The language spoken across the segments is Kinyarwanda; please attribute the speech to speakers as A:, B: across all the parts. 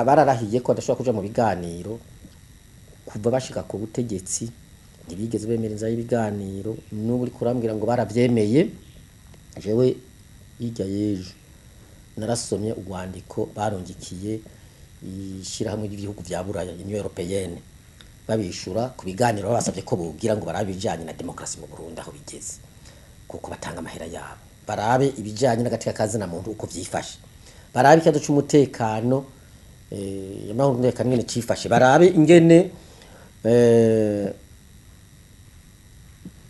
A: bararahiye ko adashobora kuja mu biganiro kuva bashika ku butegetsi ntibigeze bemera inzira y'ibiganiro n'ubu uri kurambwira ngo baravyemeye jewe hirya y'ejo narasomye urwandiko barongikiye ishirahamwe ry'ibihugu vya Buraya Union Européenne babishura ku biganiro babasabye ko bogira ngo barabe ibijanye na demokrasi mu Burundi aho bigeze kuko batanga amahera yabo barabe ibijanye n'agatika kazina muntu uko vyifashe barabe ikibazo c'umutekano yamahoro ndeka ngene cifashe barabe ingene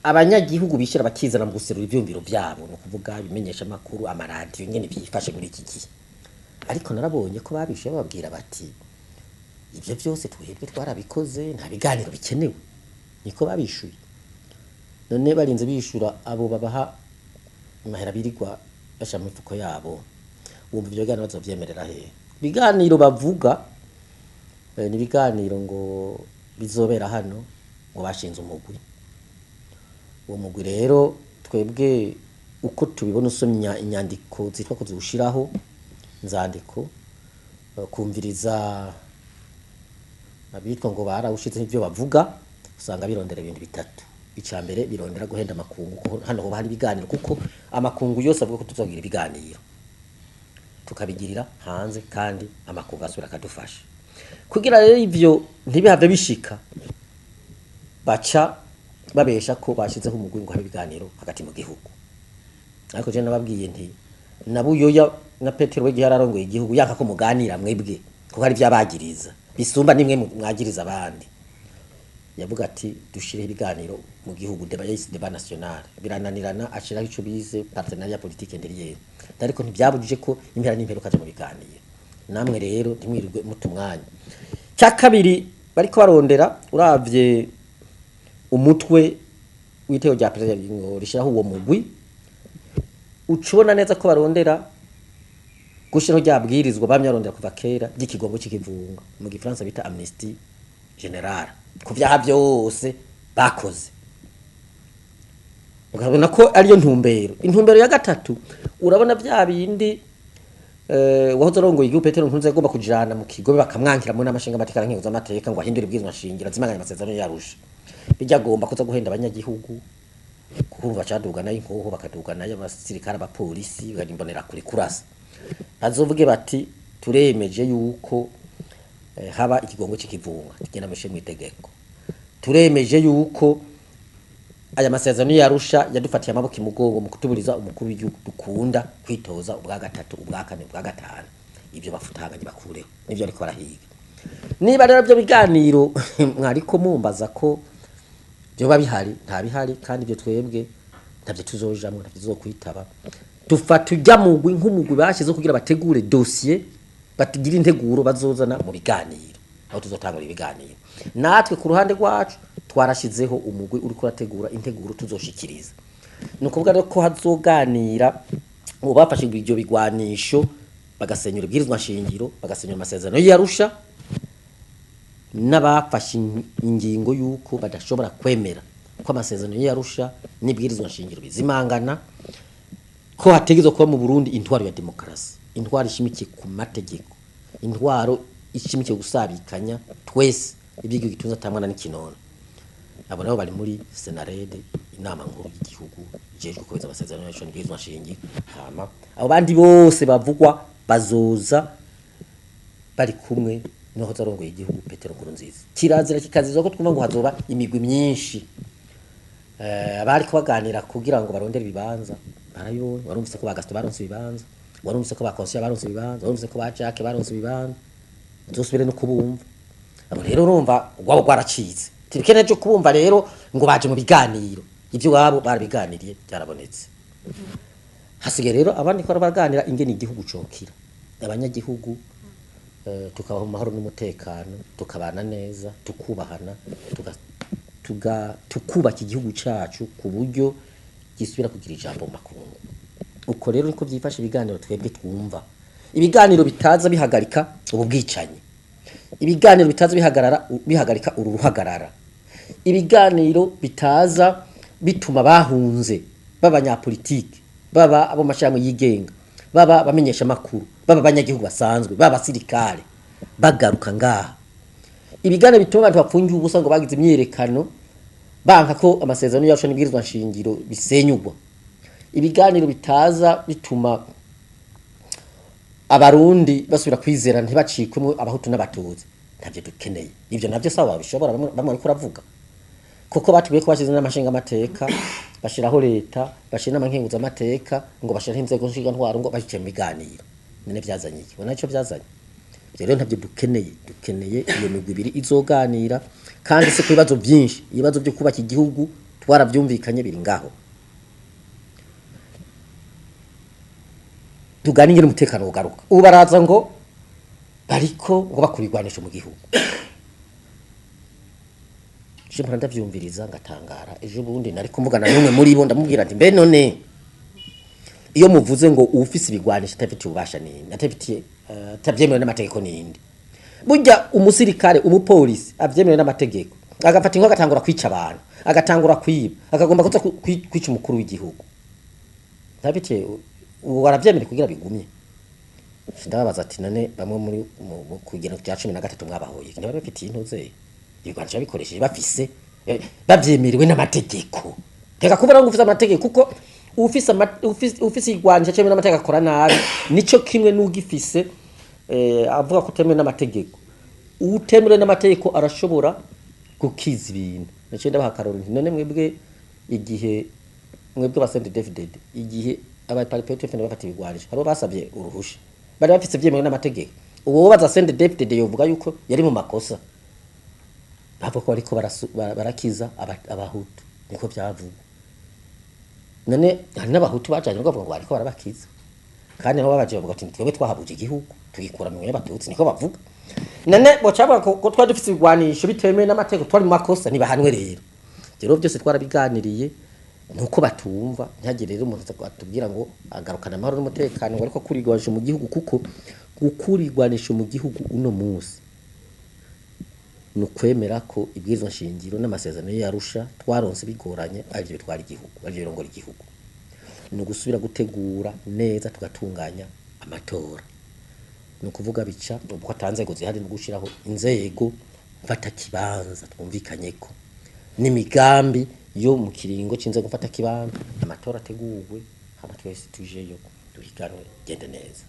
A: abanyagihugu bishira bakizana mu guserura ivyumviro vyabo no kuvuga bimenyesha makuru amaradiyo ingene byifashe muri iki gihe ariko narabonye ko babishuye bababwira bati ibyo byose twebwe twarabikoze nta biganiro bikenewe niko babishuye none barinze bishura abo babaha amahera birigwa basha mu mifuko yabo wumva ibyo biganiro bazovyemerera he biganiro bavuga ni biganiro ngo bizobera hano ngo bashinze umugwi uwo mugwi rero twebwe uko tubibona usomya inyandiko zitwa ko ziwushiraho nzandiko kumviriza abitwa ngo barawushize ivyo bavuga usanga birondera ibintu bitatu icambere birondera guhenda amakungu hano ho hari biganiro kuko amakungu yose avuga ko tuzogira ibiganiro tukabigirira hanze kandi amakungu asubira kadufasha kugira rero ivyo ntibihave bishika baca babesha ko bashizeho umugwi ngo habe biganiro hagati mu gihugu ariko je nababwiye nti nabuyoya na Petero w'igihe ararongoye igihugu yanka ko muganira mwebwe kuko ari vyabagiriza bisumba nimwe mwagiriza abandi yavuga ati dushire ibiganiro mu gihugu débat national birananirana ashiraho ico bize partenariat politique nderiye ariko ntibyabujije ko impera n'imperuka zo mu biganiro namwe rero ntimwirirwe mutumwanya cya kabiri bariko barondera uravye umutwe w'iteo rya president ngo rishiraho uwo mugwi ucubona neza ko barondera gushiraho ryabwirizwa bamyarondera kuva kera ry'ikigongo c'ikivunga mu gifaransa bita amnesty general ku vyaha byose bakoze ukabona ko ariyo intumbero ya gatatu urabona vya bindi wahoze arongoye igihugu Petero Nkurunziza agomba kujana mu kigo bakamwankira mu namashinga matikana nkingo z'amateka ngo ahindure ibwirizwa nshingiro zimanganya amasezerano yarusha bijya gomba kuza guhenda abanyagihugu kumva caduga nayo inkoho bakaduga nayo abasirikare abapolisi barimbonera kuri kurasa azovuge bati turemeje yuko haba ikigongo c'ikivunga kigenda meshe mu itegeko turemeje yuko aya masezerano yarusha yadufatiye amaboko imugongo mu kutuburiza umukuru w'igihugu dukunda kwitoza ubwa gatatu ubwa kane ubwa gatanu ibyo bafutanganye bakureho nivyo ariko barahiga niba rero byo biganiro mwariko mumbaza ko byo babihari nta bihari kandi ibyo twebwe ntavyo tuzojamwe ntavyo tuzokwitaba dufata ujya mugwi nk'umugwi bashize kugira bategure dossier batigira integuro bazozana mu biganiro aho tuzotangura ibiganiro natwe ku ruhande rwacu twarashizeho umugwi uri kurategura integuro tuzoshikiriza nukuvuga rero ko hazoganira ngo bafashe ibyo bigwanisho bagasenyura ibwirizwa nshingiro bagasenyura amasezerano yarusha n'abafashe ingingo yuko badashobora kwemera ko amasezerano yarusha n'ibwirizwa nshingiro bizimangana ko hategezwe kuba mu Burundi intwaro ya demokrasi intwaro ishimikiye ku mategeko intwaro ishimikiye gusabikanya twese ibyigo gitunza tamwana n'ikinono abo nabo bari muri Senarede inama nkuru y'igihugu ijejwe kubeza amasezerano y'ishoni bwizwa nshingi hama abo bandi bose bavugwa bazoza bari kumwe no hozarongoye igihugu Petero Nkurunziza kirazira kikazizwa ko twumva ngo hazoba imigwi myinshi abari kubaganira kugira ngo barondere ibibanza barayibonye warumvise ko bagasto baronse ibibanza warumvise ko bakonsiya baronse ibibanza warumvise ko bacake baronse ibibanza nzosubire no kubumva abo rero urumva gwabo gwaracitse tibikene cyo kubumva rero ngo baje mu biganiro ibyo wabo barabiganiriye byarabonetse hasigaye rero abandi ko baraganira ingene igihugu cokira abanyagihugu tukabaho mu mahoro n'umutekano tukabana neza tukubahana tukubaka igihugu cacu ku buryo gisubira kugira ijambo makungu uko rero niko byifashe ibiganiro twebwe twumva ibiganiro bitaza bihagarika ububwicanyi ibiganiro bitaza bihagarika uruhagarara ibiganiro bitaza bituma bahunze b'abanyapolitike baba abo mashami yigenga baba bamenyesha makuru baba abanyagihugu basanzwe baba basirikare bagaruka ngaha ibiganiro bituma abantu bapfungiye ubusa ngo bagize imyerekano banka ko amasezerano yacu n'ibwirizwa nshingiro bisenyugwa ibiganiro bitaza bituma abarundi basubira kwizera ntibacikwe abahutu n'abatuzi ntabyo dukeneye ibyo nabyo sawa bishobora bamwe ariko uravuga kuko batubwiye ko bashyize n'amashinga amateka bashiraho leta bashira n'amankenguza amateka ngo bashira inzego nshinga ntwaro ngo bashice mu biganiro none byazanye iki bona cyo byazanye rero ntabyo dukeneye iyo migwi ibiri izoganira kandi se kubibazo byinshi ibibazo byo kubaka igihugu twarabyumvikanye biri ngaho tuganire umutekano ugaruka ubu baraza ngo bariko ngo bakurigwanisha mu gihugu Shimura ndavyumviriza ngatangara ejo bundi nari kumvugana n'umwe muri bo ndamubwira ati mbe none iyo muvuze ngo ufise ibigwanisha atafitiye ubasha nini atafitiye atavyemewe n'amategeko nindi burya umusirikare umupolisi avyemewe n'amategeko agafata inko agatangura kwica abantu agatangura kwiba akagomba kuza kwica umukuru w'igihugu atafitiye waravyemere kugira bigumye ndababaza ati none bamwe muri kugira cya 13 mwabahoye ndi bafitiye intuze ibigwanisha bikoresheje bafise bavyemerewe n'amategeko teka kubera ngo ufise amategeko kuko ufise igwanisha cyemewe n'amategeko akora nabi nico kimwe n'ugifise avuga ko temewe n'amategeko utemewe n'amategeko arashobora gukiza ibintu nace ndabahakarora none mwebwe igihe mwebwe basende David igihe abaparipete fene bafata ibigwanisha haro basabye uruhusha bari bafise vyemewe n'amategeko uwo baza sende David yovuga yuko yari mu makosa babo ko ariko barakiza abahutu niko byavuga none hari n'abahutu bajanye ngo bavuga ngo ariko barabakiza kandi nabo babaje bavuga ati twebwe twahabuje igihugu tugikura mu y'abatutsi niko bavuga none bocaba ko twari dufite igwanisho bitemewe n'amategeko twari mu makosa nibahanwe rero byose twarabiganiriye nuko batumva ntihagire rero umuntu atubwira ngo agarukana amahoro n'umutekano ngo ariko kurigwanisha mu gihugu kuko gukurigwanisha mu gihugu uno munsi nukwemera ko ibwirizwa nshingiro n'amasezerano yarusha twaronse bigoranye arivyo bitwara igihugu arivyo birongora igihugu no gusubira gutegura neza tugatunganya amatora no kuvuga bica ubwo atanzego zihari no gushiraho inzego mfata kibanza twumvikanyeko n'imigambi yo mu kiringo cinzego mfata kibanza amatora ategurwe hama twese tujeyo duhiganwe gende neza